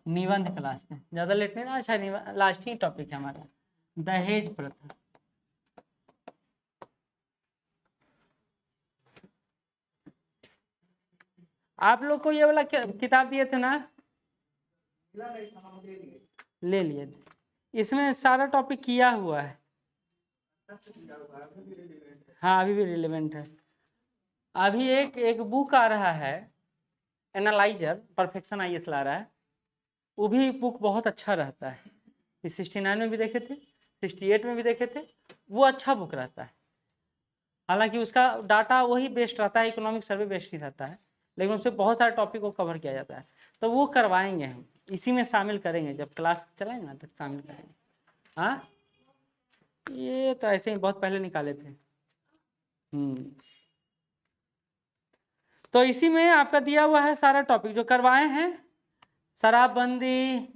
निबंध क्लास में, ज़्यादा लेट नहीं। अच्छा लास्ट ही टॉपिक है हमारा, दहेज प्रथा। आप लोग को ये वाला किताब दिए थे ना? ले लिए थे। इसमें सारा टॉपिक किया हुआ है। हाँ अभी भी रिलेवेंट है। अभी एक बुक आ रहा है, एनालाइजर परफेक्शन आईएएस ला रहा है, वो भी बुक बहुत अच्छा रहता है। 69 में भी देखे थे, 68 में भी देखे थे, वो अच्छा बुक रहता है। हालांकि उसका डाटा वही बेस्ड रहता है, इकोनॉमिक सर्वे बेस्ड ही रहता है, लेकिन उससे बहुत सारे टॉपिक को कवर किया जाता है। तो वो करवाएंगे हम, इसी में शामिल करेंगे, जब क्लास चलाएंगे ना तब शामिल करेंगे। हाँ ये तो ऐसे ही बहुत पहले निकाले थे। तो इसी में आपका दिया हुआ है सारा टॉपिक जो करवाए हैं, शराबबंदी,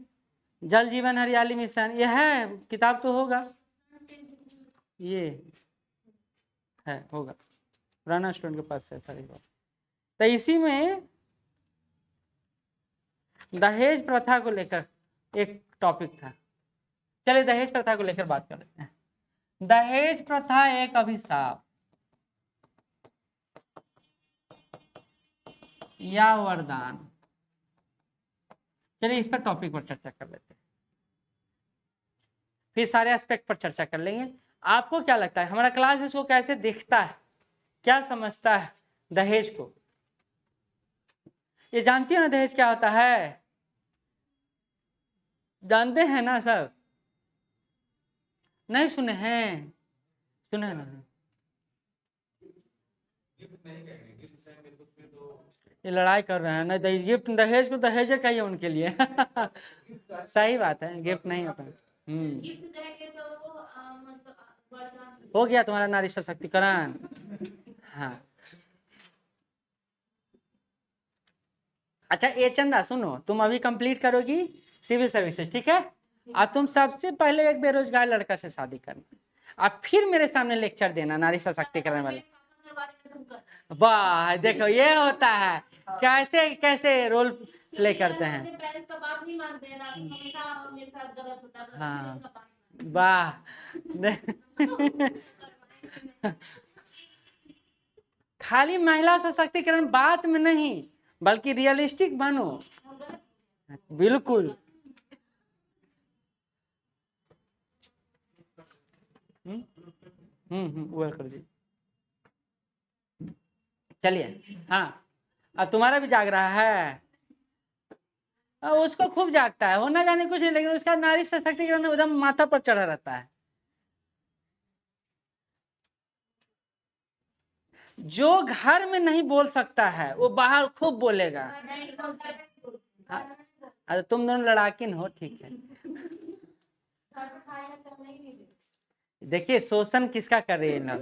जल जीवन हरियाली मिशन, ये है किताब तो होगा, ये है होगा, पुराना स्टूडेंट के पास है सारी बात। तो इसी में दहेज प्रथा को लेकर एक टॉपिक था। चलिए दहेज प्रथा को लेकर बात कर लेते हैं। दहेज प्रथा एक अभिशाप या वरदान। चलिए इस पर टॉपिक पर चर्चा कर लेते हैं, फिर सारे एस्पेक्ट पर चर्चा कर लेंगे। आपको क्या लगता है हमारा क्लास इसको कैसे देखता है, क्या समझता है दहेज को? ये जानती हो ना दहेज क्या होता है? जानते हैं ना सर? नहीं सुने हैं? सुने ना? ये लड़ाई कर रहे हैं ना, गिफ्ट दहेज को दहेज कहिए उनके लिए। सही बात है, गिफ्ट नहीं होता। हो गया तुम्हारा नारी सशक्तिकरण। हाँ अच्छा ये चंदा सुनो, तुम अभी कंप्लीट करोगी सिविल सर्विसेज, ठीक है? अब तुम सबसे पहले एक बेरोजगार लड़का से शादी करना, अब फिर मेरे सामने लेक्चर देना नारी सशक्तिकरण वाले। वाह देखो ये होता है, कैसे कैसे रोल प्ले करते हैं। हाँ वाह खाली महिला सशक्तिकरण बात में नहीं, बल्कि रियलिस्टिक बनो। बिल्कुल। वो कर दीजिए। चलिए हाँ, अब तुम्हारा भी जाग रहा है। उसको खूब जागता है, होना जाने कुछ नहीं, लेकिन उसका नारी सशक्तिकरण एकदम माथा पर चढ़ा रहता है। जो घर में नहीं बोल सकता है वो बाहर खूब बोलेगा। अरे तुम दोनों लड़ाकिन हो, ठीक है। देखिए शोषण किसका कर रही है ना।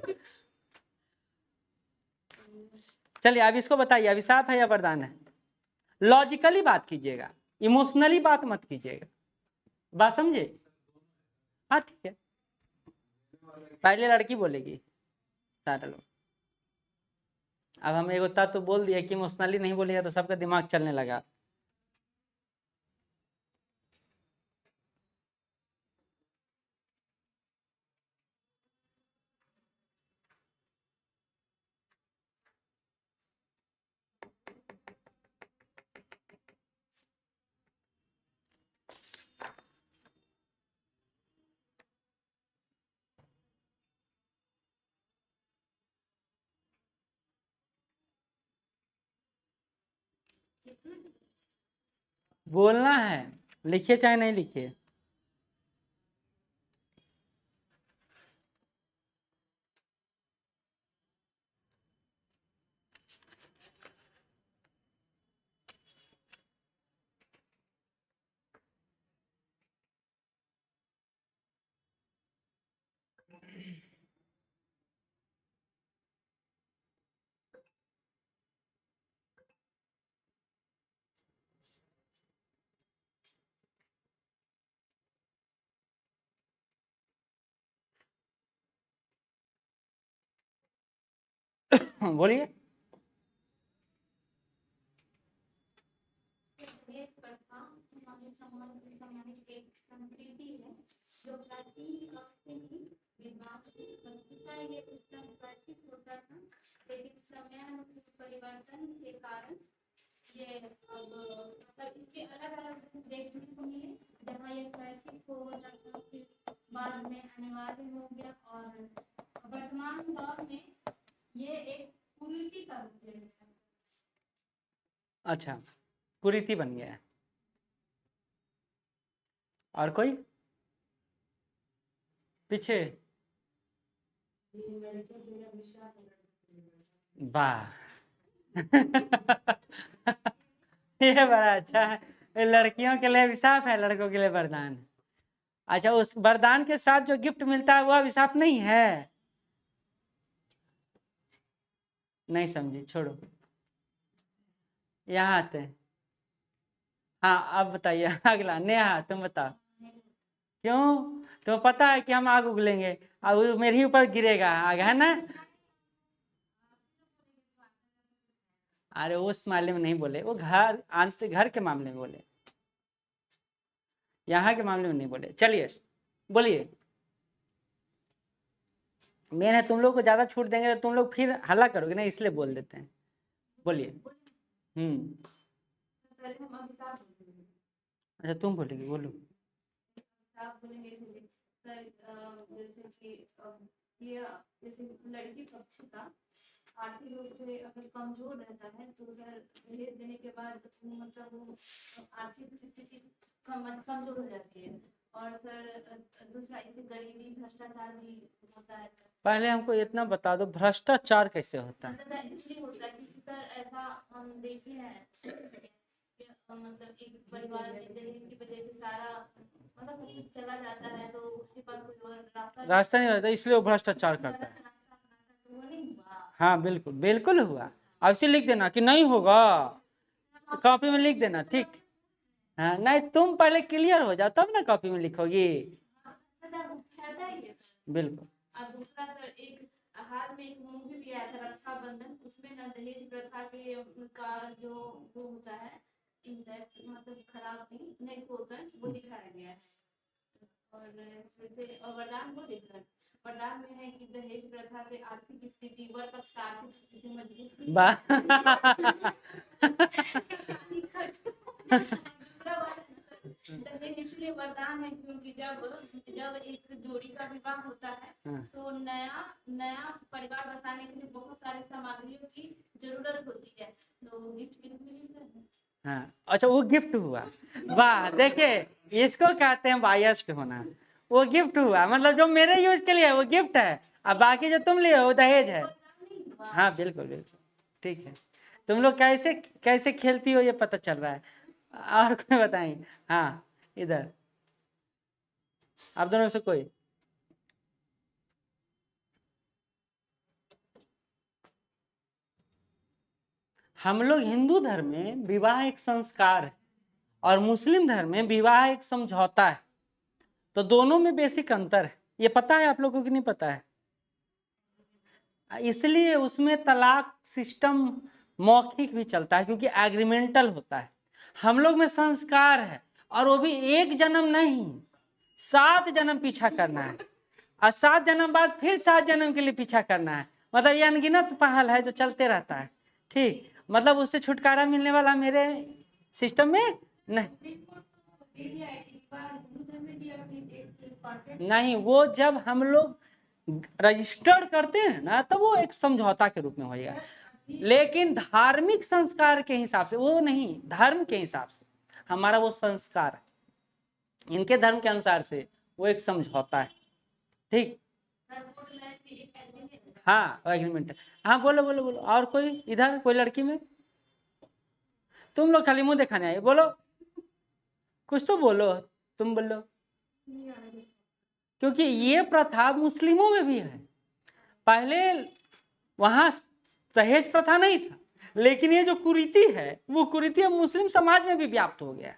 चलिए अब इसको बताइए अभिशाप है या वरदान है? लॉजिकली बात कीजिएगा, इमोशनली बात मत कीजिएगा, बात समझे? हाँ ठीक है, पहले लड़की बोलेगी सारे लोग। अब हम एक तत्व तो बोल दिया कि इमोशनली नहीं बोलेगा तो सबका दिमाग चलने लगा। बोलना है, लिखिए चाहे नहीं लिखिए। बोलिए। सामान्य एक संस्कृति है जो प्राचीन काल से ही विवाह की वस्तुतः ये उत्तम प्राचीन होता था, लेकिन समयानुकूल परिवर्तन के कारण ये अब मतलब इसके अलग अलग रूप देखने को मिले, जहाँ ये स्वैच्छिक हो जाता फिर बाद में अनिवार्य हो गया और वर्तमान दौर में ये एक कुरीति का रूप ले लिया। अच्छा, कुरीति बन गया है। और कोई पीछे? वाह ये बड़ा अच्छा है, लड़कियों के लिए अभिशाप है, लड़कों के लिए वरदान है। अच्छा, उस वरदान के साथ जो गिफ्ट मिलता है वो अभिशाप नहीं है? नहीं समझी, छोड़ो, यहाँ आते हैं। हाँ अब बताइए अगला। नेहा तुम बताओ, क्यों? तुम्हें पता है कि हम आग उगलेंगे और वो मेरे ही ऊपर गिरेगा आग, है ना? अरे उस मामले में नहीं बोले, वो घर के मामले में बोले, यहाँ के मामले में नहीं बोले। चलिए बोलिए। मेन है तुम लोग को ज्यादा छूट देंगे तो तुम लोग फिर हल्ला करोगे ना, इसलिए बोल देते हैं। बोलिए। अच्छा तुम बोलेगी, बोलो। लड़की पक्ष का आर्थिक रूप से अगर कमजोर रहता है तो सर दहेज देने के बाद मतलब वो आर्थिक स्थिति कमजोर हो जाती है। और सर दूसरा इसे गरीबी भ्रष्टाचार भी होता है। पहले हमको इतना बता दो, भ्रष्टाचार कैसे होता है? इसलिए होता है कि सर ऐसा हम देखे हैं मतलब एक परिवार में दहेज की वजह से सारा मतलब सब कुछ चला जाता है तो उसके पास कोई और रास्ता नहीं रहता, इसलिए वो भ्रष्टाचार करता है। हाँ बिल्कुल बिल्कुल हुआ। अब इसे लिख देना कि नहीं होगा, कॉपी में लिख देना, ठीक? हाँ नहीं, तुम पहले क्लियर हो जाओ तब ना कॉपी में लिखोगी। बिल्कुल। और दूसरा सर एक हाल में एक मूवी भी आया था रक्षाबंधन, उसमें ना दहेज प्रथा के का जो वो होता है इम्पैक्ट मतलब खराब नहीं सोचकर वो दिखाया गया है। और वरदान बोले सर, वरदान में है कि दहेज प्रथा से आर्थिक स्थिति वर पक्ष का आर्थिक स्थिति मजबूत दहेज इसलिए वरदान है क्योंकि जब एक जोड़ी का विवाह होता है तो नया परिवार बसाने के लिए बहुत सारे सामग्रियों की जरूरत होती है, तो गिफ्ट के रूप में मिलता है। हाँ अच्छा, वो गिफ्ट हुआ। वाह, देखे इसको कहते हैं बायस्ड होना। वो गिफ्ट हुआ, मतलब जो मेरे यूज के लिए है वो गिफ्ट है, और बाकी जो तुम लिए वो दहेज है। हाँ बिल्कुल बिल्कुल ठीक है। तुम लोग कैसे कैसे खेलती हो ये पता चल रहा है। और कोई बताएंगे? हाँ इधर आप दोनों में से कोई। हम लोग हिंदू धर्म में विवाह एक संस्कार है और मुस्लिम धर्म में विवाह एक समझौता है, तो दोनों में बेसिक अंतर है। ये पता है आप लोगों को कि नहीं पता है? इसलिए उसमें तलाक सिस्टम मौखिक भी चलता है क्योंकि एग्रीमेंटल होता है। हम लोग में संस्कार है, और वो भी एक जन्म नहीं 7 जन्म पीछा करना है, और 7 जन्म बाद फिर 7 जन्म के लिए पीछा करना है। मतलब ये अनगिनत पहल है जो चलते रहता है। ठीक, मतलब उससे छुटकारा मिलने वाला मेरे सिस्टम में नहीं। वो जब हम लोग रजिस्टर्ड करते हैं ना तो वो एक समझौता के रूप में हो जाएगा, लेकिन धार्मिक संस्कार के हिसाब से वो नहीं, धर्म के हिसाब से हमारा वो संस्कार है, इनके धर्म के अनुसार से वो एक समझौता है। ठीक, हाँ एग्रीमेंट है। हाँ बोलो बोलो बोलो। और कोई इधर कोई लड़की में? तुम लोग खाली मुंह दिखाने आए, बोलो कुछ तो बोलो, तुम बोलो। क्योंकि ये प्रथा मुस्लिमों में भी है। पहले वहां दहेज प्रथा नहीं था, लेकिन ये जो कुरीति है वो कुरीति अब मुस्लिम समाज में भी व्याप्त हो गया।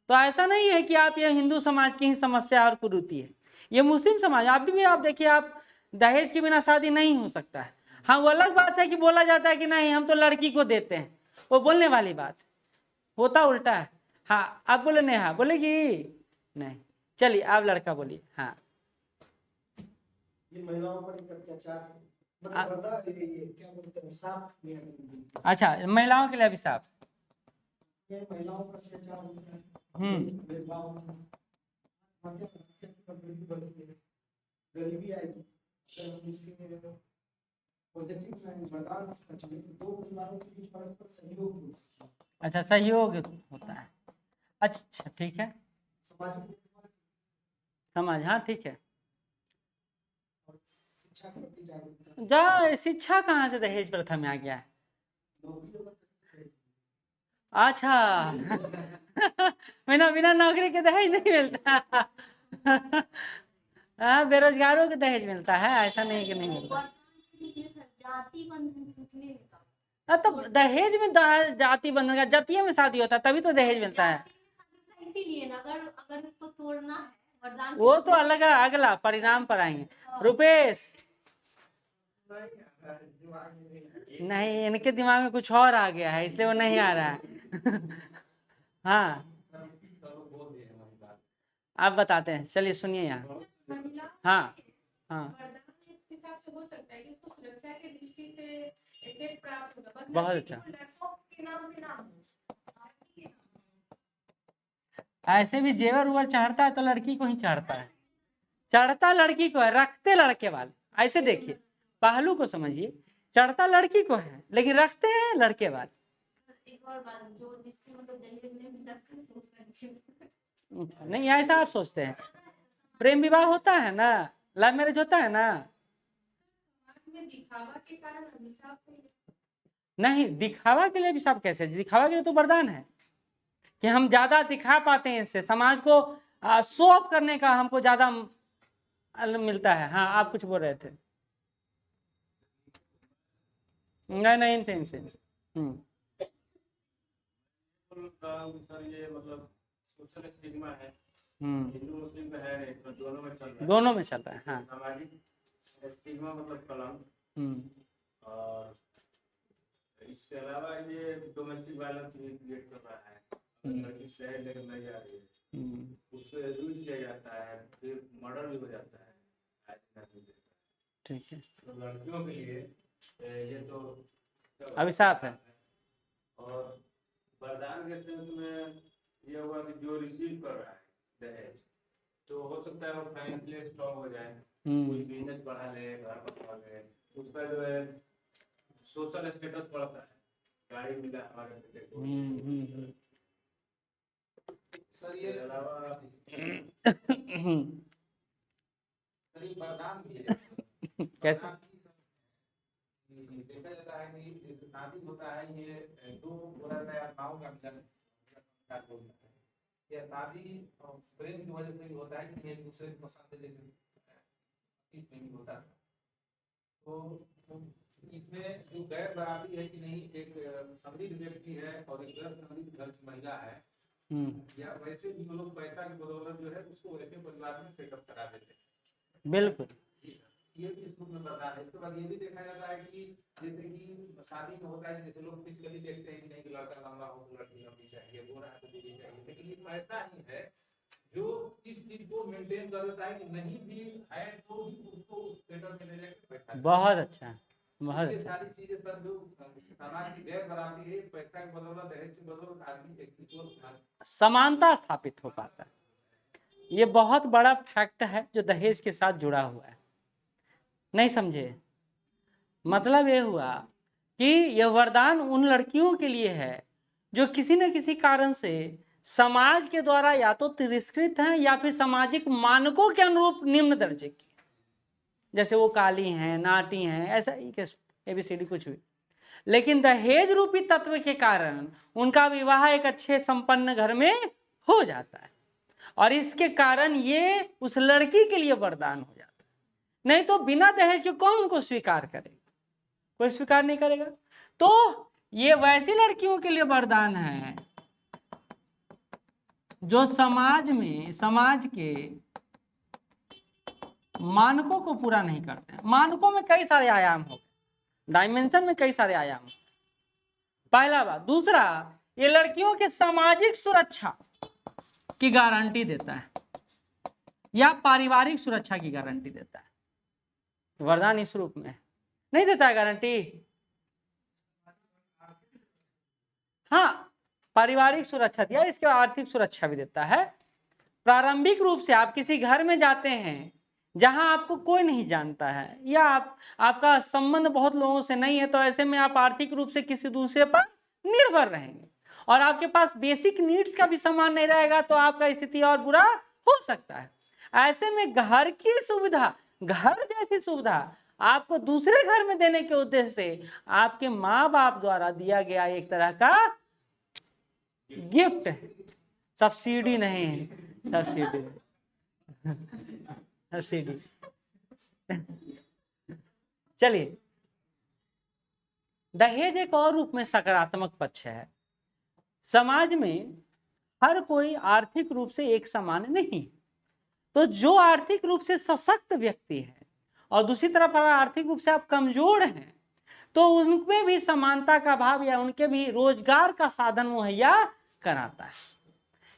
तो ऐसा नहीं है कि आप ये हिंदू समाज की ही समस्या और कुरीति है, ये मुस्लिम समाज आप भी आप देखिए, आप दहेज के बिना शादी नहीं हो सकता है। हाँ वो अलग बात है कि बोला जाता है कि नहीं हम तो लड़की को देते हैं, वो बोलने वाली बात, होता उल्टा है। हाँ आप बोले नेहा बोलेगी नहीं, चलिए आप लड़का बोलिए। हाँ ये महिलाओं पर एक अत्याचार मतलब पर्दा ये क्या बोलते हैं साफ में अच्छा, महिलाओं के लिए अभिशाप। ये महिलाओं पर अत्याचार होता है, भेदभाव होता है, बढ़ती है, गरीबी आएगी, अगर हम इसके पॉजिटिव साइन बता सकते हैं तो दो परिवारों के बीच परस्पर सहयोग हो सकता है। अच्छा सहयोग होता है, अच्छा ठीक है, सामाजिक समाज, हाँ ठीक है। और शिक्षा के प्रति जागरूकता, जा शिक्षा कहाँ से दहेज प्रथा में आ गया है? नौकरियों का अच्छा बिना बिना नौकरी के दहेज नहीं मिलता हाँ बेरोजगारों के दहेज मिलता है, ऐसा नहीं कि नहीं मिलता। जाति बंधन टूटने में काम। हाँ तो दहेज में जाति बंधन का, जातीय में शादी होता है तभी तो दहेज मिलता है। इसीलिए ना अगर अगर इसको तोड़ना है वरदान वो तो अलग है, अगला परिणाम पर आएंगे। रुपेश नहीं, इनके दिमाग में कुछ और आ गया है इसलिए वो नहीं आ रहा है हाँ आप बताते हैं, चलिए सुनिए यहाँ। हाँ हाँ हिसाब से हो सकता है कि इसको सुरक्षा की दृष्टि से ऐसे प्राप्त होगा, बस बहुत अच्छा। लैपटॉप के नाम पे नाम ऐसे भी जेवर उवर चढ़ता है तो लड़की को ही चढ़ता है, चढ़ता लड़की को है, रखते लड़के वाले। ऐसे देखिए पहलू को समझिए, चढ़ता लड़की को है लेकिन रखते हैं लड़के वाले। एक और बात जो जिसको मतलब दहेज में 10 नहीं ऐसा आप सोचते हैं, प्रेम विवाह होता है ना, लव मैरिज होता है ना, में दिखावा के कारण अभिशाप नहीं दिखावा के लिए अभिशाप कैसे? दिखावा के लिए तो वरदान है कि हम ज्यादा दिखा पाते हैं, इससे समाज को शो ऑफ करने का हमको ज्यादा मिलता है। हाँ आप कुछ बोल रहे थे। नहीं नहीं इनसे सर ये मतलब सोशल स्टिग्मा है, हम्म हिंदू मुस्लिम में है, इसमें दोनों में चल रहा है। दोनों में चल रहा है। हाँ सामाजिक स्टिग्मा मतलब कलंक, और इसके अलावा ये डोमेस्टिक वायलेंस भी क्रिएट कर रहा है। लड़की शहर लेकर नहीं जा रही है, उसको यूज किया जाता है, फिर मर्डर भी हो जाता है। ठीक है, तो लड़कियों के लिए ये तो अभिशाप है। और वरदान के सेंस में ये हुआ कि जो रिसीव कर रहा है दहेज, तो हो सकता है वो फाइनेंशियली स्ट्रॉन्ग हो जाए, कोई बिजनेस बढ़ा ले, घर बढ़ा ले, उसका जो है सोशल स्टेटस बढ़ता है, गाड़ी मिला हमारे बेटे को। सर ये अलावा सर ये वरदान भी है कैसे? देखा जाता है कि जैसे शादी होता है ये दो बोला जाता है आत्माओं का मिलन संस्कार होता है, यह शादी प्रेम की वजह से भी होता है कि एक दूसरे को पसंद जैसे अतीत में भी होता था। तो इसमें जो गैर बराबरी है कि नहीं, एक समृद्ध व्यक्ति है और एक गैर समृद्ध घर की महिला है, या वैसे भी लोग पैसा की बदौलत जो है उसको वैसे परिवार में सेटअप करा देते हैं। बिल्कुल ये भी इस रूप में बता है। इसके बाद ये भी देखा जाता है कि जैसे कि शादी में होता है, जैसे लोग फिजिकली देखते हैं कि नहीं लड़का लंबा हो तो लड़की लंबी चाहिए, गोरा है तो गोरी चाहिए, लेकिन ये ऐसा ही है जो इस चीज को मेंटेन कर देता है कि नहीं भी है तो भी उसको उस सेटअप में ले जाकर बैठा है। बहुत अच्छा, बहुत ये अच्छा। सारी चीजें सब जो समाज की गैर बराबरी है, पैसा की बदौलत, दहेज की बदौलत आदमी एक दूसरे को समानता स्थापित हो पाता है, ये बहुत बड़ा फैक्ट है जो दहेज के साथ जुड़ा हुआ है। नहीं समझे? मतलब ये हुआ कि यह वरदान उन लड़कियों के लिए है जो किसी न किसी कारण से समाज के द्वारा या तो तिरस्कृत हैं या फिर सामाजिक मानकों के अनुरूप निम्न दर्जे की, जैसे वो काली हैं, नाटी हैं, ऐसा ही ABCD कुछ भी, लेकिन दहेज रूपी तत्व के कारण उनका विवाह एक अच्छे संपन्न घर में हो जाता है और इसके कारण ये उस लड़की के लिए वरदान हो जाता है। नहीं तो बिना दहेज के कौन उनको स्वीकार करेगा? कोई स्वीकार नहीं करेगा। तो ये वैसी लड़कियों के लिए वरदान है जो समाज में, समाज के मानकों को पूरा नहीं करते हैं। मानकों में कई सारे आयाम हो गए, डायमेंशन में कई सारे आयाम। पहला बात। दूसरा, ये लड़कियों के सामाजिक सुरक्षा की गारंटी देता है या पारिवारिक सुरक्षा की गारंटी देता है। वरदान इस रूप में नहीं देता है गारंटी। हाँ, पारिवारिक सुरक्षा दिया, इसके आर्थिक सुरक्षा भी देता है। प्रारंभिक रूप से आप किसी घर में जाते हैं जहां आपको कोई नहीं जानता है या आपका संबंध बहुत लोगों से नहीं है, तो ऐसे में आप आर्थिक रूप से किसी दूसरे पर निर्भर रहेंगे और आपके पास बेसिक नीड्स का भी सामान नहीं रहेगा, तो आपका स्थिति और बुरा हो सकता है। ऐसे में घर की सुविधा, घर जैसी सुविधा आपको दूसरे घर में देने के उद्देश्य से आपके माँ बाप द्वारा दिया गया एक तरह का गिफ्ट है, सब्सिडी नहीं है, सब्सिडी सब्सिडी। चलिए, दहेज एक और रूप में सकारात्मक पक्ष है। समाज में हर कोई आर्थिक रूप से एक समान नहीं, तो जो आर्थिक रूप से सशक्त व्यक्ति है और दूसरी तरफ अगर आर्थिक रूप से आप कमजोर हैं, तो उनमें भी समानता का भाव या उनके भी रोजगार का साधन मुहैया कराता है।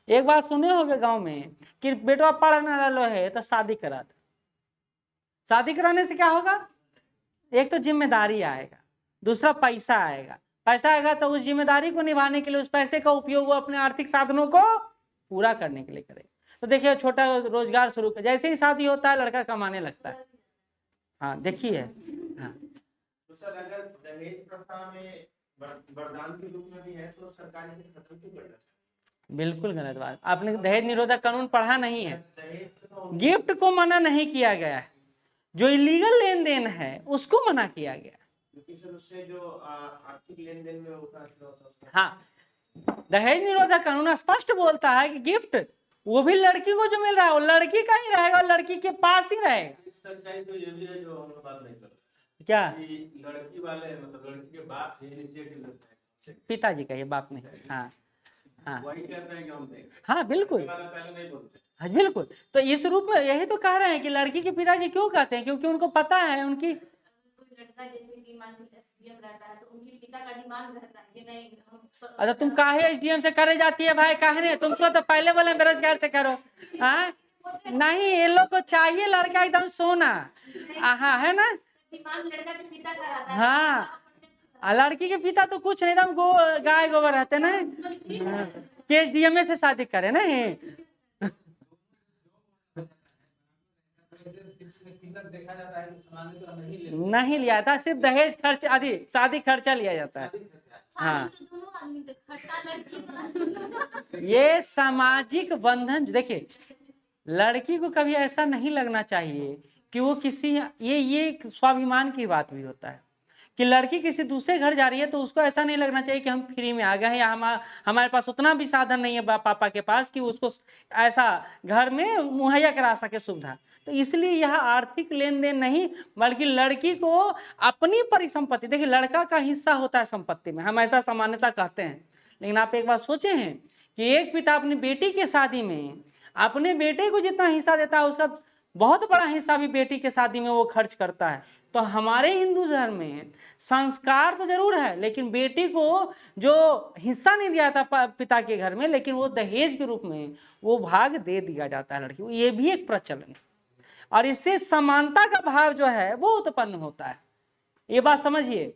एक बात सुने होंगे गांव में कि बेटवा पढ़ न रहा है तो शादी करा दो। शादी कराने से क्या होगा? एक तो जिम्मेदारी आएगा, दूसरा पैसा आएगा। पैसा आएगा तो उस जिम्मेदारी को निभाने के लिए उस पैसे का उपयोग वो अपने आर्थिक साधनों को पूरा करने के लिए करेगा। तो देखिए, छोटा रोजगार शुरू कर, जैसे ही शादी होता है लड़का कमाने लगता है। हाँ देखिए, हाँ तो सर अगर दहेज प्रथा में वरदान के रूप में भी है तो सरकार इसे खत्म क्यों करना चाहिए? बिल्कुल गलत बात। आपने दहेज निरोधक कानून पढ़ा नहीं है। दहेज तो गिफ्ट को मना नहीं किया गया है, जो इलीगल लेन देन है उसको मना किया गया। क्योंकि सर उससे जो आर्थिक लेन देन में होता है। हाँ, दहेज निरोधक कानून स्पष्ट बोलता है कि गिफ्ट वो भी लड़की को जो मिल रहा है वो लड़की का ही रहेगा और लड़की के पास ही रहेगा। सच्चाई तो ये भी है जो हम लोग बात नहीं कर रहे क्या? कि लड़की वाले मतलब लड़की के बाप ही इनिशिएटिव लेते हैं, पिताजी का ये बाप नहीं। हाँ हाँ वही कहते हैं कि हम देंगे। हाँ बिल्कुल, लड़के वाले पहले नहीं बोलते। हाँ बिल्कुल। तो इस रूप में यही तो कह रहे हैं कि लड़की के पिताजी क्यों कहते हैं, क्योंकि उनको पता है उनकी कोई लड़का जैसे कि मान लीजिए एसडीएम रहता है तो उनके पिता का डिमांड रहता है कि नहीं हम अच्छा तुम काहे एसडीएम से करे जाती है भाई, काहे नहीं? तुमको तो पहले बोले बेरोजगार से करो। हाँ नहीं, ये लोग को चाहिए लड़का एकदम सोना। हाँ है ना? डिमांड लड़का के पिता का रहता है। हाँ, लड़की के पिता तो कुछ नहीं, एकदम गाय गोबर रहते ना, कि एसडीएम से शादी करे ना। देखा जाता है कि सामान्य तो नहीं लेते, नहीं लिया था, सिर्फ दहेज खर्च आदि शादी खर्चा लिया जाता है। हाँ, शादी तो दोनों आदमी तो खट्टा लड़की वाला ये सामाजिक बंधन। देखिए, लड़की को कभी ऐसा नहीं लगना चाहिए कि वो किसी ये एक स्वाभिमान की बात भी होता है कि लड़की किसी दूसरे घर जा रही है, तो उसको ऐसा नहीं लगना चाहिए कि हम फ्री में आ गए हैं या हमारे पास उतना भी साधन नहीं है पापा के पास कि उसको ऐसा घर में मुहैया करा सके सुविधा। तो इसलिए यह आर्थिक लेन देन नहीं, बल्कि लड़की को अपनी परिसंपत्ति, देखिए लड़का का हिस्सा होता है संपत्ति में, हम ऐसा सामान्यता कहते हैं। लेकिन आप एक बात सोचे हैं कि एक पिता अपनी बेटी के शादी में अपने बेटे को जितना हिस्सा देता है उसका बहुत बड़ा हिस्सा भी बेटी के शादी में वो खर्च करता है। तो हमारे हिंदू धर्म में संस्कार तो जरूर है, लेकिन बेटी को जो हिस्सा नहीं दिया था पिता के घर में, लेकिन वो दहेज के रूप में वो भाग दे दिया जाता है लड़की को। ये भी एक प्रचलन है और इससे समानता का भाव जो है वो उत्पन्न होता है। ये बात समझिए,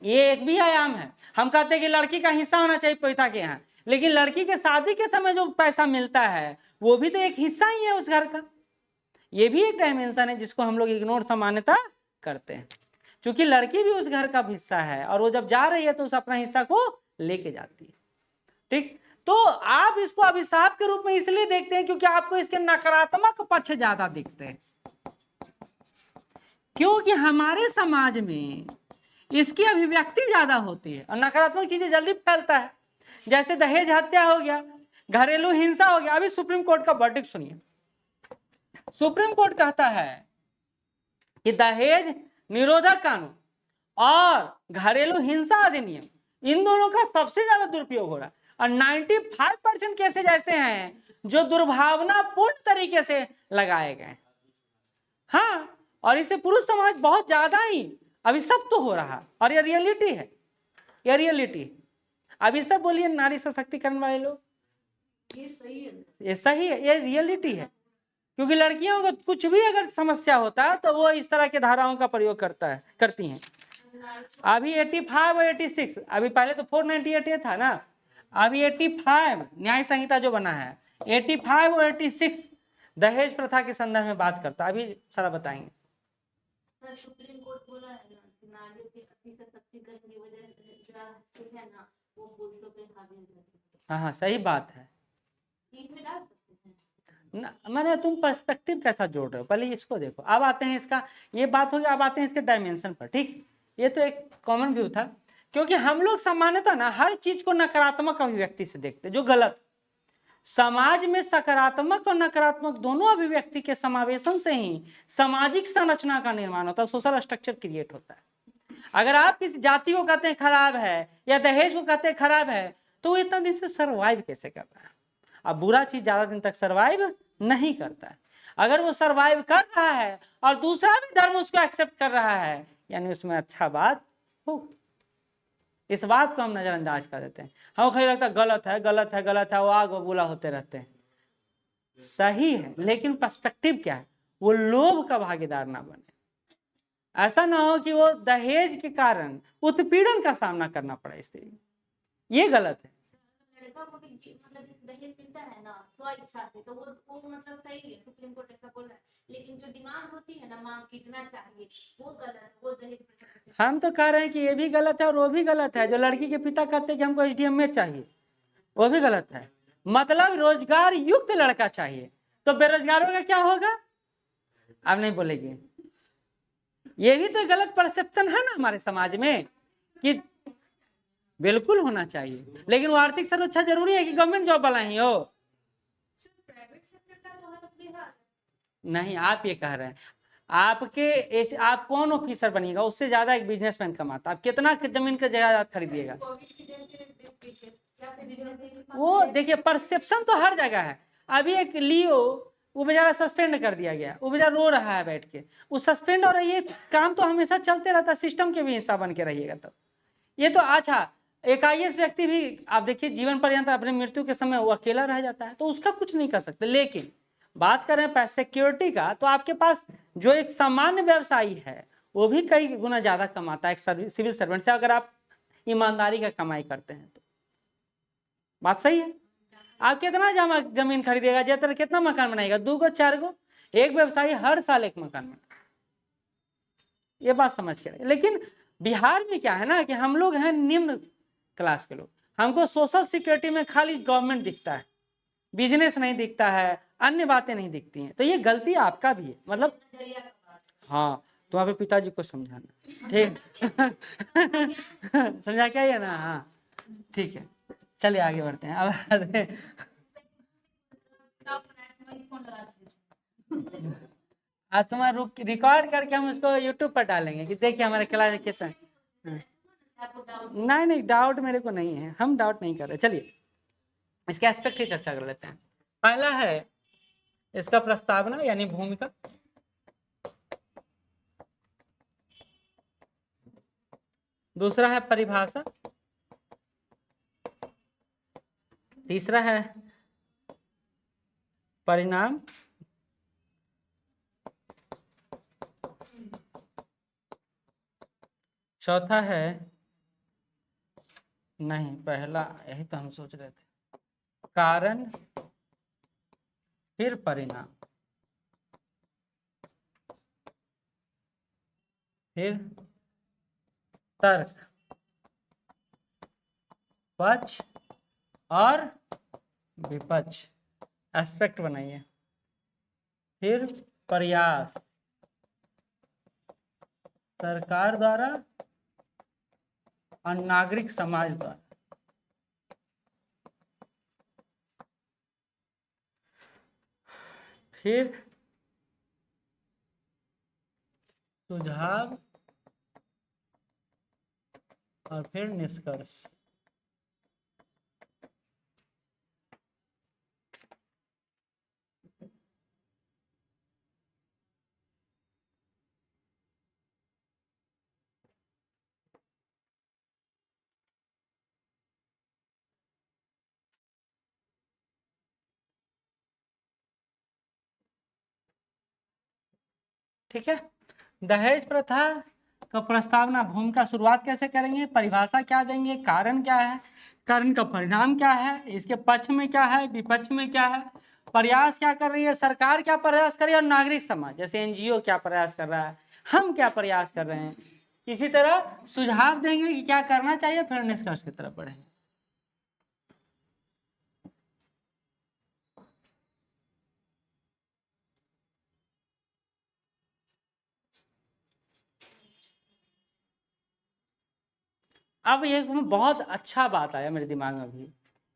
ये एक भी आयाम है। हम कहते हैं कि लड़की का हिस्सा होना चाहिए पिता के यहाँ, लेकिन लड़की के शादी के समय जो पैसा मिलता है वो भी तो एक हिस्सा ही है उस घर का। ये भी एक डायमेंशन है जिसको हम लोग इग्नोर सामान्यता करते हैं, क्योंकि लड़की भी उस घर का हिस्सा है और वो जब जा रही है तो उस अपना हिस्सा को लेके जाती है। ठीक, तो आप इसको अभिशाप के रूप में इसलिए देखते हैं क्योंकि आपको इसके नकारात्मक पक्ष ज्यादा दिखते हैं, क्योंकि हमारे समाज में इसकी अभिव्यक्ति ज्यादा होती है और नकारात्मक चीजें जल्दी फैलता है। जैसे दहेज हत्या हो गया, घरेलू हिंसा हो गया। अभी सुप्रीम कोर्ट का वर्डिक्ट सुनिए। सुप्रीम कोर्ट कहता है कि दहेज निरोधक कानून और घरेलू हिंसा अधिनियम इन दोनों का सबसे ज्यादा दुरुपयोग हो रहा है और 95% केसेज ऐसे हैं जो दुर्भावनापूर्ण तरीके से लगाए गए। हाँ, और इससे पुरुष समाज बहुत ज्यादा ही अभिशप्त हो रहा और ये रियलिटी है, ये रियलिटी है। अब इस पर बोलिए नारी सशक्तिकरण वाले लोग, ये सही है। ये सही है, ये रियलिटी है। क्योंकि लड़कियों को कुछ भी अगर समस्या होता है तो वो इस तरह के धाराओं का प्रयोग करती हैं। अभी 85 और 86, अभी पहले तो 498 था ना, अभी 85 न्याय संहिता जो बना है 85 और 86 दहेज प्रथा के संदर्भ में बात करता है। अभी सारा बताएंगे। सर सुप्रीम कोर्ट बोला है ना कि नारियों के अति सशक्तिकरण की वजह से जो है ना वो पुरुषों पे हावी हो जाती है। हाँ हाँ सही बात है। इसमें डाल सकते हैं ना मैंने तुम पर्सपेक्टिव कैसा जोड़ रहे हो, पहले इसको देखो। अब आते हैं इसका, ये बात होगी, अब आते हैं इसके डायमेंशन पर। ठीक, ये तो एक कॉमन व्यू था, क्योंकि हम लोग सामान्यतः ना हर चीज को नकारात्मक अभिव्यक्ति से देखते, जो गलत। समाज में सकारात्मक और नकारात्मक दोनों अभिव्यक्ति के समावेशन से ही सामाजिक संरचना का निर्माण होता है, सोशल स्ट्रक्चर क्रिएट होता है। अगर आप किसी जाति को कहते हैं खराब है या दहेज को कहते हैं खराब है, तो वो इतना दिन से सर्वाइव कैसे कर रहा है? अब बुरा चीज ज्यादा दिन तक सर्वाइव नहीं करता है। अगर वो सर्वाइव कर रहा है और दूसरा भी धर्म उसको एक्सेप्ट कर रहा है, यानी उसमें अच्छा बात हो। इस बात को हम नजरअंदाज कर देते हैं। हम खाली लगता है गलत है गलत है गलत है, वो आग बबूला होते रहते हैं। सही है, लेकिन पर्सपेक्टिव क्या है? वो लोभ का भागीदार ना बने। ऐसा ना हो कि वो दहेज के कारण उत्पीड़न का सामना करना पड़े स्त्री, ये गलत है। लड़का को भी मतलब दहेज मिलता है ना स्व इच्छा से, तो वो मतलब सही है, सुप्रीम कोर्ट ऐसा बोल रहा है। लेकिन जो डिमांड होती है ना, मांग कितना चाहिए, वो गलत है, वो दहेज प्रथा। हम तो कह रहे हैं कि ये भी गलत है और वो भी गलत है। जो लड़की के पिता कहते हैं कि हमको एसडीएम में चाहिए, वो भी गलत है। मतलब रोजगार युक्त लड़का चाहिए, तो बेरोजगारों का क्या होगा? आप नहीं बोलेंगे? ये भी तो गलत परसेप्शन है ना हमारे समाज में कि बिल्कुल होना चाहिए, लेकिन वो आर्थिक सुरक्षा जरूरी है कि गवर्नमेंट जॉब वाला ही हो। प्राइवेट सेक्टर का तो हालत बेहाल है। नहीं, आप ये कह रहे हैं आप कौन ऑफिसर बनिएगा, उससे ज्यादा एक बिजनेसमैन कमाता। आप कितना जमीन का जायदाद खरीदिएगा? कोविड के जैसे या फिर वो देखिए, परसेप्शन तो हर जगह है। अभी एक लियो, वो बेचारा सस्पेंड कर दिया गया, वो बेचारा रो रहा है बैठ के। वो सस्पेंड और ये काम तो हमेशा चलते रहता, सिस्टम के भी हिस्सा बन के रहिएगा। तब ये तो अच्छा, एक आईएएस व्यक्ति भी आप देखिए जीवन पर्यंत अपने मृत्यु के समय वो अकेला रह जाता है, तो उसका कुछ नहीं कर सकते। लेकिन बात करें सिक्योरिटी का, तो आपके पास जो एक सामान्य व्यवसायी है वो भी कई गुना ज्यादा कमाता है एक सिविल सर्वेंट से, अगर आप ईमानदारी का कमाई करते हैं तो। बात सही है। आप कितना जमीन खरीदेगा, ज्यादातर कितना मकान बनाएगा? 2 गो 4 गो। एक व्यवसायी हर साल एक मकान बनाएगा, ये बात समझ के रहे। लेकिन बिहार में क्या है ना कि हम लोग हैं निम्न क्लास के लोग, हमको सोशल सिक्योरिटी में खाली गवर्नमेंट दिखता है, बिजनेस नहीं दिखता है, अन्य बातें नहीं दिखती हैं। तो ये गलती आपका भी है, मतलब हाँ, तुम्हारे पिताजी को समझाना, ठीक समझा क्या है ना? हाँ ठीक है, चलिए आगे बढ़ते हैं। अब तुम्हारा रिकॉर्ड करके हम उसको यूट्यूब पर डालेंगे कि देखिए हमारे क्लास कितना। नहीं डाउट मेरे को नहीं है, हम डाउट नहीं कर रहे। चलिए इसके एस्पेक्ट की चर्चा कर लेते हैं। पहला है इसका प्रस्तावना यानी भूमिका, दूसरा है परिभाषा, तीसरा है परिणाम, चौथा है, नहीं पहला यही तो हम सोच रहे थे, कारण, फिर परिणाम, फिर तर्क, पक्ष और विपक्ष, एस्पेक्ट बनाइए, फिर प्रयास सरकार द्वारा और नागरिक समाज द्वारा, फिर सुझाव और फिर निष्कर्ष। ठीक है। दहेज प्रथा का प्रस्तावना, भूमिका, शुरुआत कैसे करेंगे, परिभाषा क्या देंगे, कारण क्या है, कारण का परिणाम क्या है, इसके पक्ष में क्या है, विपक्ष में क्या है, प्रयास क्या कर रही है सरकार, क्या प्रयास कर रही है, और नागरिक समाज जैसे एनजीओ क्या प्रयास कर रहा है, हम क्या प्रयास कर रहे हैं। इसी तरह सुझाव देंगे कि क्या करना चाहिए, फिर निष्कर्ष की तरफ बढ़ेंगे। अब ये बहुत अच्छा बात आया मेरे दिमाग में अभी,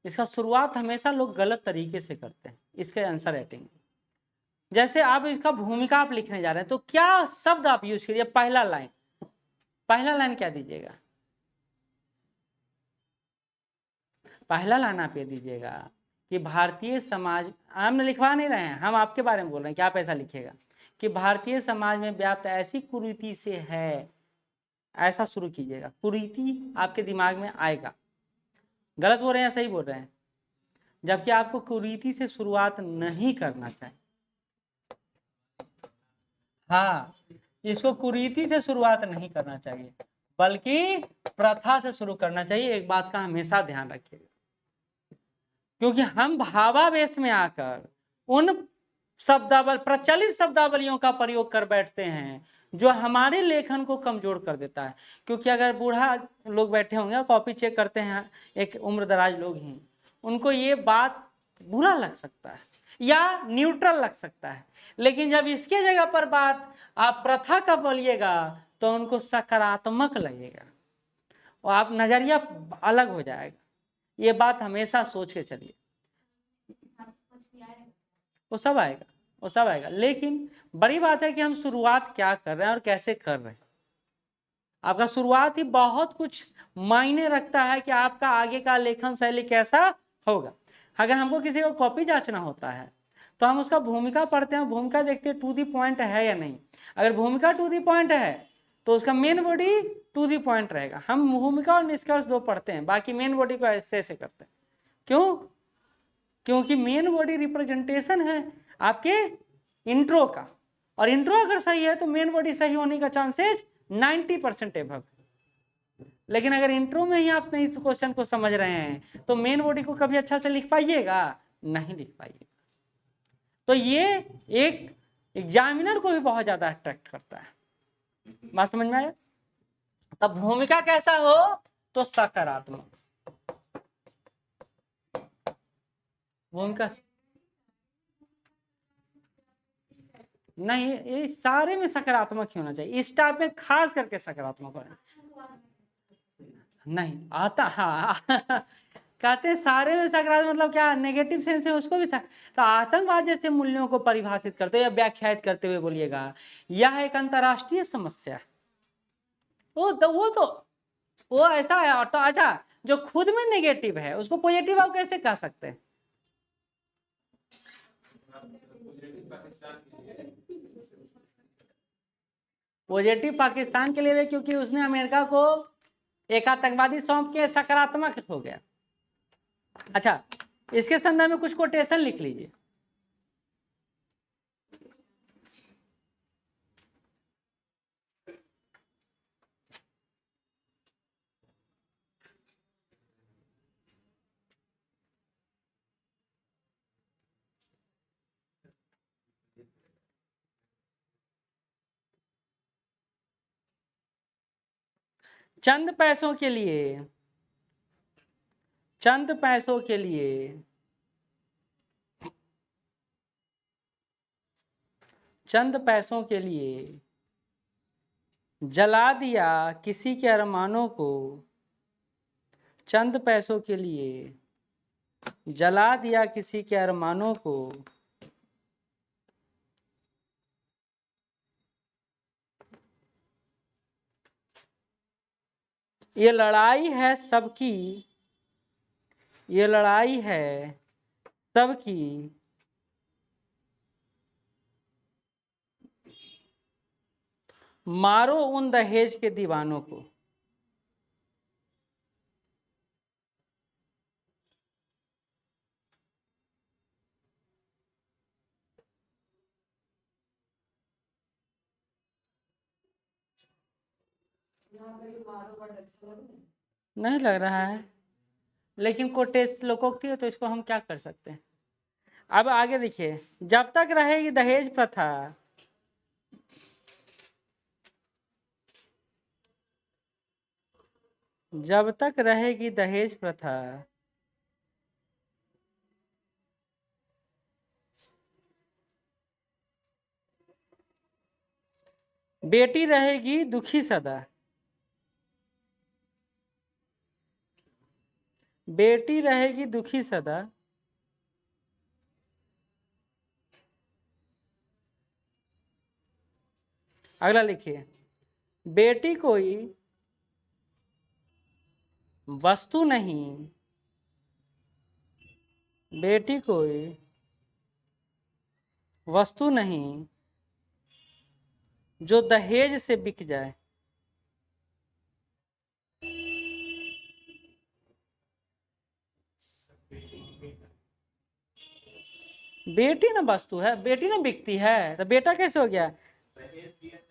इसका शुरुआत हमेशा लोग गलत तरीके से करते हैं इसके आंसर राइटिंग। जैसे आप इसका भूमिका आप लिखने जा रहे हैं तो क्या शब्द आप यूज करिए, पहला लाइन क्या दीजिएगा, पहला लाइन आप ये दीजिएगा कि भारतीय समाज, हम लिखवा नहीं रहे हैं, हम आपके बारे में बोल रहे हैं कि आप ऐसा लिखिएगा कि भारतीय समाज में व्याप्त ऐसी कुरीति से है, ऐसा शुरू कीजिएगा। कुरीति आपके दिमाग में आएगा, गलत बोल रहे हैं सही बोल रहे हैं, जबकि आपको कुरीति से शुरुआत नहीं करना चाहिए। हाँ, इसको कुरीति से शुरुआत नहीं करना चाहिए बल्कि प्रथा से शुरू करना चाहिए। एक बात का हमेशा ध्यान रखिएगा, क्योंकि हम भावावेश में आकर उन प्रचलित शब्दावलियों का प्रयोग कर बैठते हैं जो हमारे लेखन को कमजोर कर देता है। क्योंकि अगर बूढ़ा लोग बैठे होंगे, कॉपी चेक करते हैं, एक उम्रदराज लोग हैं, उनको ये बात बुरा लग सकता है या न्यूट्रल लग सकता है, लेकिन जब इसके जगह पर बात आप प्रथा का बोलिएगा तो उनको सकारात्मक लगेगा और आप नजरिया अलग हो जाएगा। ये बात हमेशा सोच के चलिए, वो सब आएगा, लेकिन बड़ी बात है कि हम शुरुआत क्या कर रहे हैं और कैसे कर रहे हैं। आपका शुरुआत ही बहुत कुछ मायने रखता है कि आपका आगे का लेखन शैली कैसा होगा। अगर हमको किसी को कॉपी जांचना होता है तो हम उसका भूमिका पढ़ते हैं, भूमिका देखते हैं टू दी पॉइंट है या नहीं। अगर भूमिका टू दी पॉइंट है तो उसका main body to the point रहेगा। हम भूमिका और निष्कर्ष दो पढ़ते हैं, बाकी मेन बॉडी को ऐसे करते हैं। क्यों? क्योंकि मेन बॉडी रिप्रेजेंटेशन है आपके इंट्रो का, और इंट्रो अगर सही है तो मेन बॉडी सही होने का चांसेस 90% एबव। लेकिन अगर इंट्रो में ही आप नहीं इस क्वेश्चन को समझ रहे हैं तो मेन बॉडी को कभी अच्छा से लिख पाइएगा? नहीं लिख पाइएगा। तो ये एक एग्जामिनर को भी बहुत ज्यादा अट्रैक्ट करता है। बात समझ में आया? तब भूमिका कैसा हो तो सकारात्मक भूमिका नहीं, ये सारे में सकारात्मक ही होना चाहिए, इस टाइप में खास करके सकारात्मक होना नहीं आता। हाँ कहते हैं सारे में सकारात्मक मतलब क्या, नेगेटिव सेंस है उसको भी तो आतंकवाद जैसे मूल्यों को परिभाषित करते हुए या व्याख्यायित करते हुए बोलिएगा यह एक अंतर्राष्ट्रीय समस्या है। वो ऐसा है। तो अच्छा, जो खुद में नेगेटिव है उसको पॉजिटिव आप कैसे कह सकते हैं? पॉजिटिव पाकिस्तान के लिए भी, क्योंकि उसने अमेरिका को एक आतंकवादी सौंप के सकारात्मक हो गया। अच्छा, इसके संदर्भ में कुछ कोटेशन लिख लीजिए। चंद पैसों के लिए जला दिया किसी के अरमानों को, चंद पैसों के लिए जला दिया किसी के अरमानों को, ये लड़ाई है सबकी, ये लड़ाई है सबकी, मारो उन दहेज के दीवानों को। नहीं लग रहा है, लेकिन कोटेश लोकोक्ति है तो इसको हम क्या कर सकते हैं। अब आगे देखिए, जब तक रहेगी दहेज प्रथा, जब तक रहेगी दहेज प्रथा, बेटी रहेगी दुखी सदा, बेटी रहेगी दुखी सदा, अगला लिखिए, बेटी कोई वस्तु नहीं, बेटी कोई वस्तु नहीं जो दहेज से बिक जाए, बेटी ना वस्तु है, बेटी ना बिकती है, तो बेटा कैसे हो गया। दहेज दिया जाए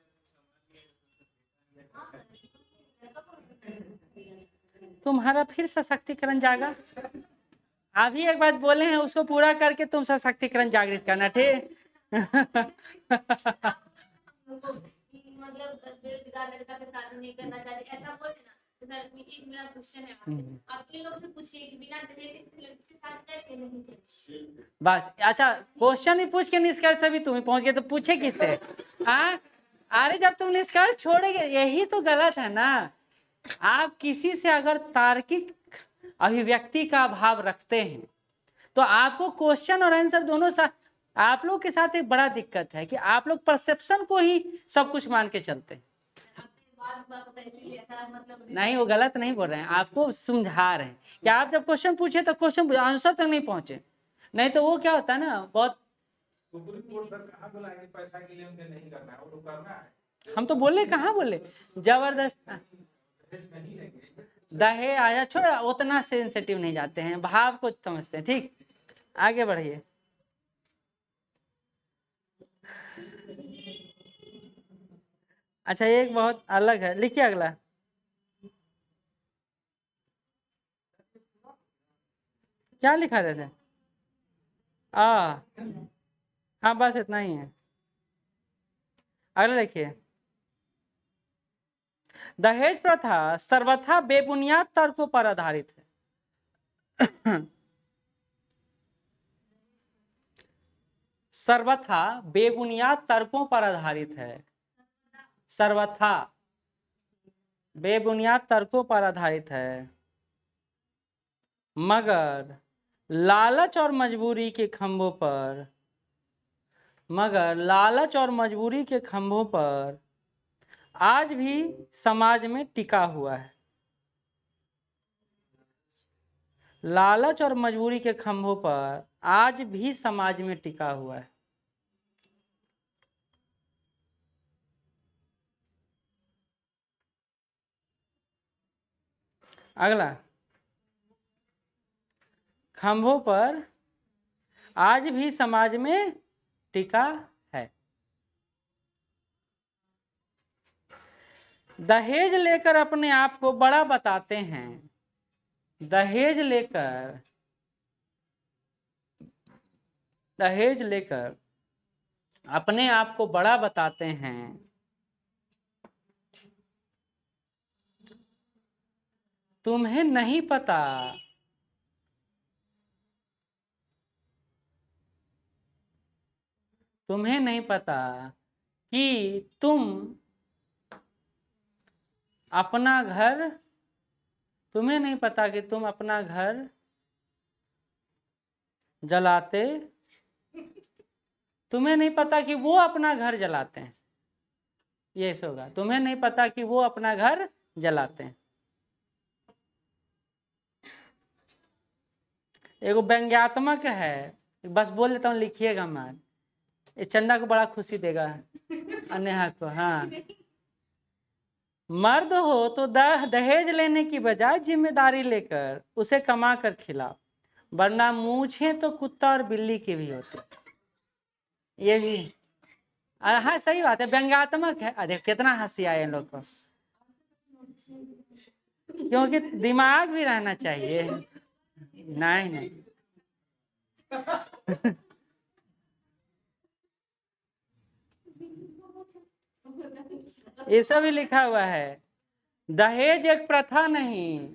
तुम्हारा फिर सशक्तिकरण जागा, अभी एक बात बोले हैं उसको पूरा करके तुम सशक्तिकरण जागृत करना, ठीक। मतलब बेरोजगार लड़का से शादी नहीं करना चाहिए ऐसा बोले ना, तो सर एक मेरा क्वेश्चन है आपसे, आप इन लोग से पूछिए कि बिना दहेज के लड़की से शादी करके नहीं थे। बस अच्छा, क्वेश्चन ही पूछ के निष्कर्ष अभी तुम ही पहुंच गए तो पूछे किससे। हाँ, अरे जब तुम निष्कर्ष छोड़ेगे, यही तो गलत है ना। आप किसी से अगर तार्किक अभिव्यक्ति का अभाव रखते हैं तो आपको क्वेश्चन और आंसर दोनों साथ, आप लोग के साथ एक बड़ा दिक्कत है कि आप लोग परसेप्शन को ही सब कुछ मान के चलते हैं। नहीं, वो गलत नहीं बोल रहे हैं, आपको समझा रहे हैं कि आप जब क्वेश्चन पूछे तो क्वेश्चन आंसर तक नहीं पहुंचे, नहीं तो वो क्या होता है ना, बहुत सुप्रीम कोर्ट सर कहाँ बोला है कि पैसा के लेन देन नहीं करना है, वो तो करना है। हम तो बोले, कहाँ बोले जबरदस्त नहीं है दहेज आया, छोड़ा उतना सेंसिटिव नहीं जाते हैं, भाव को समझते हैं, ठीक। आगे बढ़िए, अच्छा एक बहुत अलग है, लिखिए अगला। क्या लिखा रहता है? हाँ बस इतना ही है। अगला लिखिए, दहेज प्रथा सर्वथा बेबुनियाद तर्कों पर आधारित है। सर्वथा बेबुनियाद तर्कों पर आधारित है, सर्वथा बेबुनियाद तर्कों पर आधारित है, मगर लालच और मजबूरी के खंभों पर, मगर लालच और मजबूरी के खंभों पर आज भी समाज में टिका हुआ है, लालच और मजबूरी के खंभों पर आज भी समाज में टिका हुआ है। अगला, खंभों पर आज भी समाज में टिका है। दहेज लेकर अपने आप को बड़ा बताते हैं, दहेज लेकर, दहेज लेकर अपने आप को बड़ा बताते हैं, तुम्हें नहीं पता, तुम्हें नहीं पता कि तुम अपना घर, तुम्हें नहीं पता कि तुम अपना घर जलाते, तुम्हें नहीं पता कि वो अपना घर जलाते हैं, ये ऐसे होगा, तुम्हें नहीं पता कि वो अपना घर जलाते हैं। एगो व्यंग्यात्मक है, बस बोल देता हूँ, लिखिएगा मत, ये चंदा को बड़ा खुशी देगा, अनेहा को। हाँ, मर्द हो तो दहेज लेने की बजाय जिम्मेदारी लेकर उसे कमा कर खिलाओ, वरना मूछे तो कुत्ता और बिल्ली की भी होती। ये भी हाँ सही बात है, व्यंग्यात्मक है। अरे कितना हंसी आए इन लोग को। क्योंकि दिमाग भी रहना चाहिए। नहीं नहीं ये सब भी लिखा हुआ है। दहेज एक प्रथा नहीं,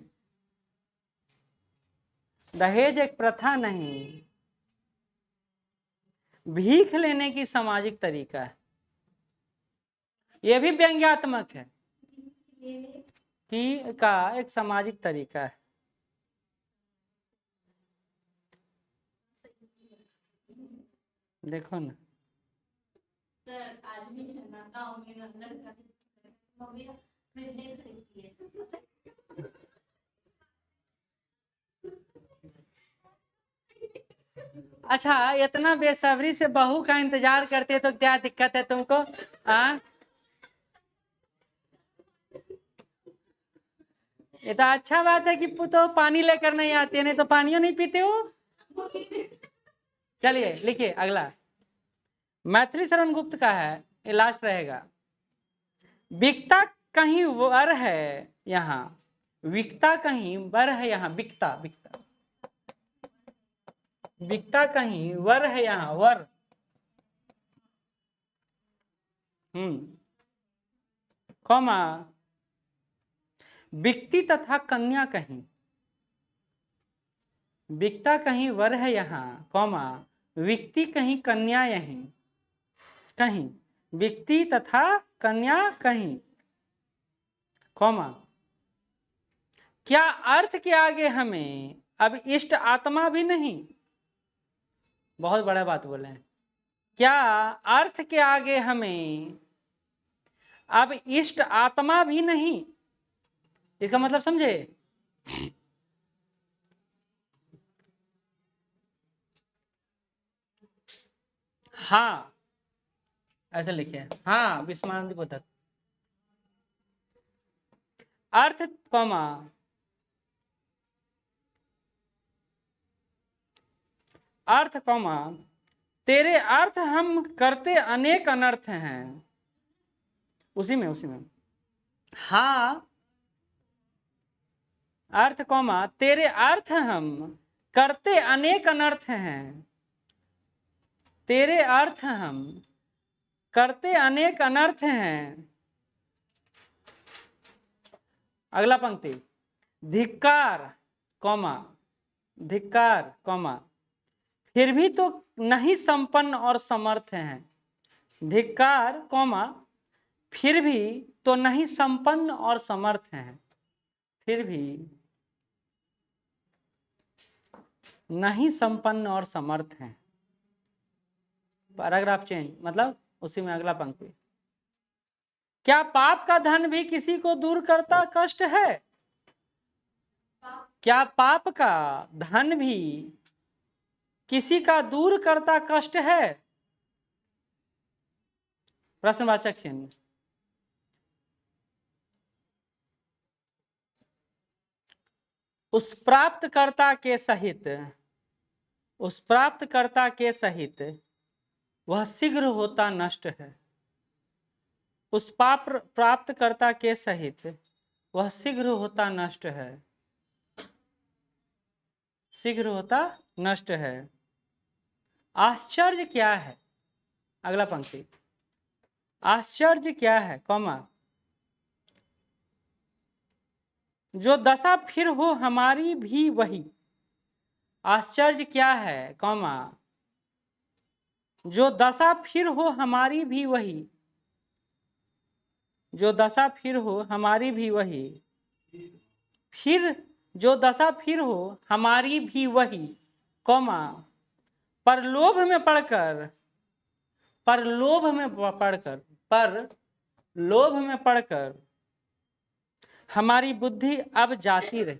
दहेज एक प्रथा नहीं, भीख लेने की सामाजिक तरीका है। यह भी व्यंग्यात्मक है कि का एक सामाजिक तरीका है। देखो ना, सर आज भी है ना गाँव में ना लड़का मम्मी ना फ्रिज नहीं खरीदती है। अच्छा इतना बेसब्री से बहू का इंतजार करते तो क्या दिक्कत है तुमको? हाँ ये तो अच्छा बात है कि तो पानी लेकर नहीं आती है, नहीं तो पानियों नहीं पीते हो। चलिए लिखिए अगला, मैथिली शरण गुप्त का है, ये लास्ट रहेगा। बिकता कहीं वर है यहाँ, बिकता कहीं वर है यहाँ, बिकता बिकता बिकता कहीं वर है यहाँ, वर। कौमा बिकती तथा कन्या कहीं, बिकता कहीं वर है यहाँ, कौमा बिकती कहीं कन्या यहीं, कहीं बिकती तथा कन्या कहीं, कौमा क्या अर्थ के आगे हमें अब इष्ट आत्मा भी नहीं। बहुत बड़ा बात बोले हैं। क्या अर्थ के आगे हमें अब इष्ट आत्मा भी नहीं, इसका मतलब समझे? हाँ ऐसे लिखे, हाँ विस्मानंद बोधक। अर्थ कौमा अर्थ कौमा तेरे अर्थ हम करते अनेक अनर्थ हैं, उसी में हाँ अर्थ कौमा तेरे अर्थ हम करते अनेक अनर्थ हैं, तेरे अर्थ हम करते अनेक अनर्थ हैं। अगला पंक्ति, धिक्कार कौमा धिक्कार कौमा फिर भी तो नहीं संपन्न और समर्थ हैं, धिक्कार कौमा फिर भी तो नहीं संपन्न और समर्थ हैं, फिर भी नहीं संपन्न और समर्थ हैं। पैराग्राफ चेंज, मतलब उसी में अगला पंक्ति, क्या पाप का धन भी किसी को दूर करता कष्ट है, क्या पाप का धन भी किसी का दूर करता कष्ट है। प्रश्नवाचक चिन्ह। उस प्राप्तकर्ता के सहित, उस प्राप्तकर्ता के सहित वह शीघ्र होता नष्ट है, उस पाप प्राप्तकर्ता के सहित वह शीघ्र होता नष्ट है, शीघ्र होता नष्ट है। आश्चर्य क्या है, अगला पंक्ति, आश्चर्य क्या है कौमा जो दशा फिर हो हमारी भी वही, आश्चर्य क्या है कौमा जो दशा फिर हो हमारी भी वही, जो दशा फिर हो हमारी भी वही, फिर जो दशा फिर हो हमारी भी वही, कौमा पर लोभ में पड़कर, पर लोभ में पड़कर, पर लोभ में पड़कर हमारी बुद्धि अब जाती रही,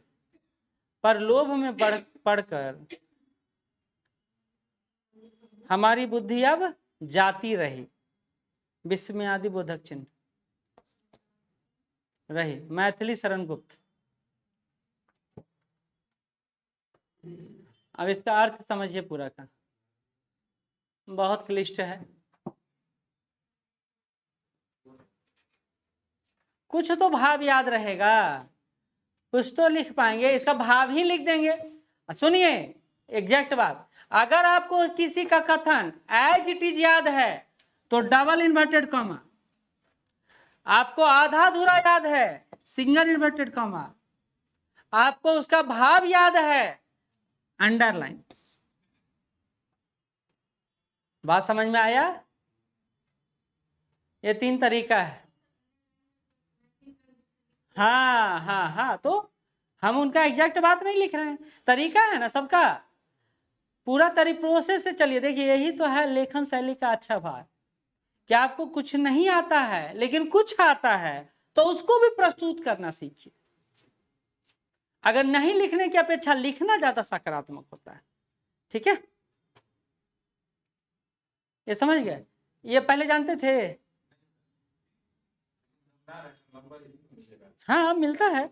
पर लोभ में पड़कर हमारी बुद्धि अब जाती रही। विश्व में आदि बोधक चिन्ह रही। मैथिली शरण गुप्त। अब इसका अर्थ समझिए पूरा का, बहुत क्लिष्ट है। कुछ तो भाव याद रहेगा, कुछ तो लिख पाएंगे, इसका भाव ही लिख देंगे। सुनिए एग्जैक्ट बात, अगर आपको किसी का कथन एज इट इज याद है तो डबल इन्वर्टेड कॉमा, आपको आधा अधूरा याद है सिंगल इन्वर्टेड कॉमा, आपको उसका भाव याद है अंडरलाइन। बात समझ में आया? ये 3 तरीका है। हाँ हाँ हाँ, तो हम उनका एग्जैक्ट बात नहीं लिख रहे हैं, तरीका है ना सबका, पूरा प्रोसेस से चलिए। देखिए यही तो है लेखन शैली का अच्छा भाग, कि आपको कुछ नहीं आता है लेकिन कुछ आता है तो उसको भी प्रस्तुत करना सीखिए। अगर नहीं लिखने की अपेक्षा लिखना ज्यादा सकारात्मक होता है। ठीक है, ये समझ गए? ये पहले जानते थे? हाँ मिलता है,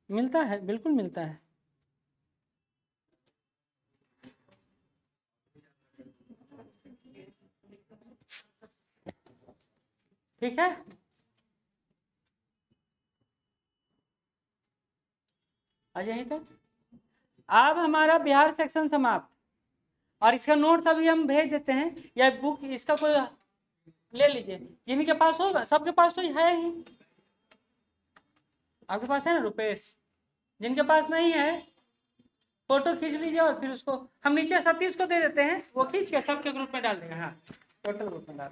मिलता है, बिल्कुल मिलता है। ठीक है, आज यहीं तक। अब हमारा बिहार सेक्शन समाप्त, और इसका नोट्स अभी हम भेज देते हैं, या बुक इसका कोई ले लीजिए जिनके पास होगा, सबके पास तो है ही। आपके पास है ना रुपेश? जिनके पास नहीं है फोटो खींच लीजिए, और फिर उसको हम नीचे सतीश को दे देते हैं, वो खींच के सबके ग्रुप में डाल देगा। हाँ टोटल ग्रुप में डाल।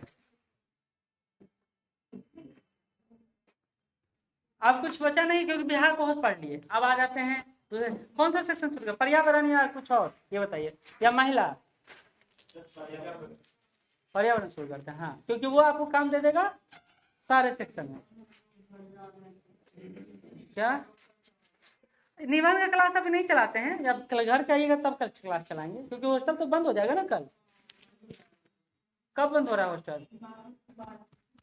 अब कुछ बचा नहीं क्योंकि बिहार बहुत पढ़ लिए। अब आ जाते हैं दूसरे, कौन सा सेक्शन शुरू, पर्यावरण या कुछ और, ये बताइए, या महिला? पर्यावरण शुरू करते हैं। हाँ, क्योंकि वो आपको काम दे देगा सारे सेक्शन में। क्या निबंध का क्लास अभी नहीं चलाते हैं, जब घर से आइएगा तब कल क्लास चलाएंगे, क्योंकि हॉस्टल तो बंद हो जाएगा ना कल। कब बंद हो रहा है हॉस्टल?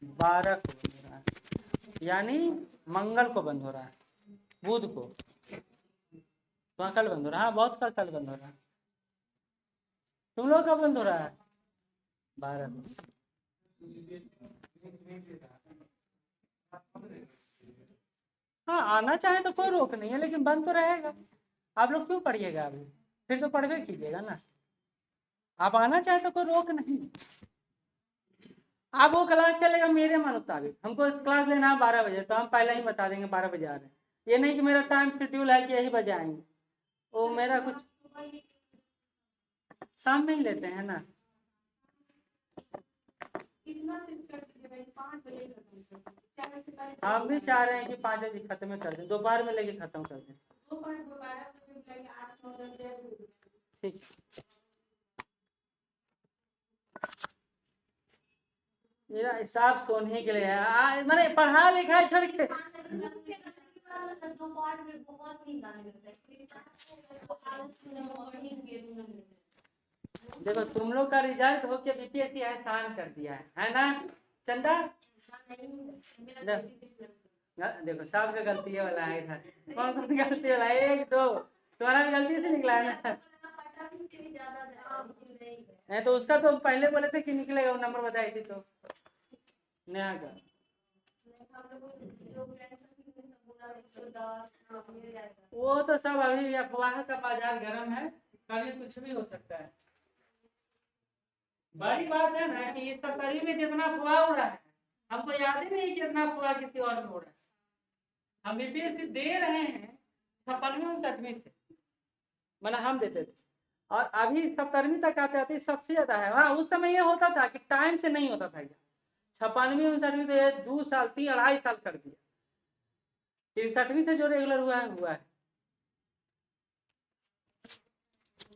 12 को बंद हो रहा है, यानी मंगल को बंद हो रहा है, बुध को। तो कल बंद हो रहा है। हाँ बहुत कल बंद हो रहा है। तुम लोग कब बंद हो रहा है? 12 को। हाँ आना चाहे तो कोई रोक नहीं है, लेकिन बंद तो रहेगा। आप लोग क्यों पढ़िएगा अभी, फिर तो पढ़वे कीजिएगा ना। आप आना चाहे तो कोई रोक नहीं। आप वो क्लास चलेगा मेरे मन मुताबिक। हमको क्लास लेना है 12 बजे, तो हम पहले ही बता देंगे 12 बजे आ रहे हैं। ये नहीं कि मेरा टाइम शेड्यूल है कि यही बजे आएंगे, वो मेरा कुछ शाम में ही लेते हैं ना। हम भी चाह रहे हैं कि 5 बजे खत्म कर दें, दोपहर में लेके खत्म कर दें। ठीक, मेरा हिसाब सोने के लिए है, मैंने पढ़ा लिखा छोड़ के। देखो तुम लोग का रिजल्ट हो के बीपीएससी एहसान कर दिया है ना चंदा? देखो सबका गलती वाला है इधर। कौन कौन गलती वाला है? 1 2 तुम्हारा भी गलती से निकला है ना। नहीं तो उसका तो पहले बोले थे कि निकलेगा, वो नंबर बताई थी तो नया का। वो तो सब अभी अफवाह का बाजार गर्म है, कभी कुछ भी हो सकता है। बड़ी बात है ना कि इस सरकारी में जितना अफवाह हो रहा है, हमको याद ही नहीं कि इतना अफवाह किसी और में हो रहा है। हम बीपीएससी दे रहे हैं 56वीं 59वीं से, मतलब हम देते थे, और अभी 70वीं तक आते आते सबसे ज्यादा है। हाँ उस समय ये होता था कि टाइम से नहीं होता था, 56वीं 59वीं तो ये 2 साल 3 2.5 साल कर दिया। 63वीं से जो रेगुलर हुआ है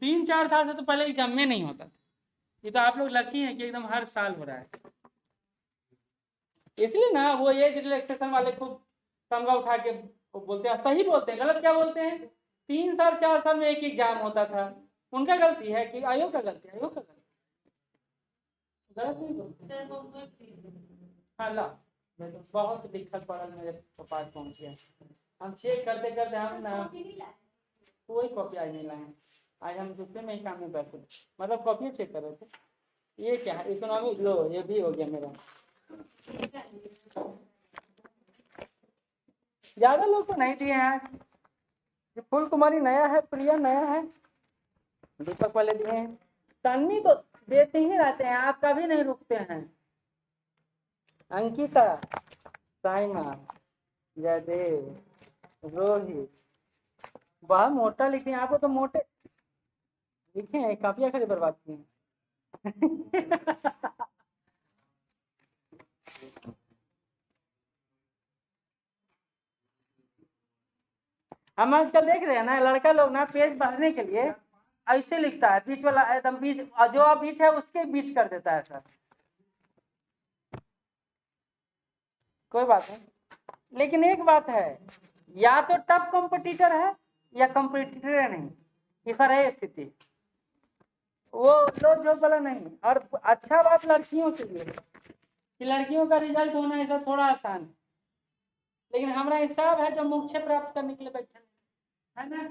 3-4 साल से तो पहले एग्जाम में नहीं होता था। ये तो आप लोग लकी हैं कि एकदम हर साल हो रहा है। इसलिए ना वो एज रिलैक्सेशन वाले खूब तमगा उठा के बोलते हैं, सही बोलते हैं, गलत क्या बोलते हैं? 3 साल 4 साल में एक एग्जाम होता था। उनका गलती है कि आयोग का गलती है? आयोग का गलती गलत नहीं बोलते। हाँ ला तो बहुत दिक्कत पड़ल मेरे पास पहुंच गया। हम चेक करते करते हम ना कोई कॉपी आज नहीं लाए। आज हम दूसरे में ही काम में बैठे, मतलब कॉपी चेक कर रहे थे। ये क्या है? इकोनॉमिक लो, ये भी हो गया मेरा। ज्यादा लोग तो नहीं दिए हैं, ये फूल कुमारी नया है, प्रिया नया है, दीपक वाले दिए हैं, सन्नी तो देते ही रहते हैं, आप कभी नहीं रुकते हैं। अंकिता, साइमा, जयदेव, रोहित, वह मोटा लिखे हैं, आपको तो मोटे लिखे हैं, काफी खड़ी बर्बाद की हैं। हम आजकल देख रहे हैं ना, लड़का लोग ना पेज भरने के लिए ऐसे लिखता है, बीच वाला एकदम बीच, और जो बीच है उसके बीच कर देता है सर। कोई बात नहीं, लेकिन एक बात है, या तो टफ कंपटीटर है या कंपटीटर नहीं, इस पर है स्थिति, वो लोग जो वाला नहीं। और अच्छा बात लड़कियों के लिए कि लड़कियों का रिजल्ट होना ऐसा थोड़ा आसान है, लेकिन हमारा हिसाब है जो मोक्ष प्राप्त करने के लिए बैठे है ना।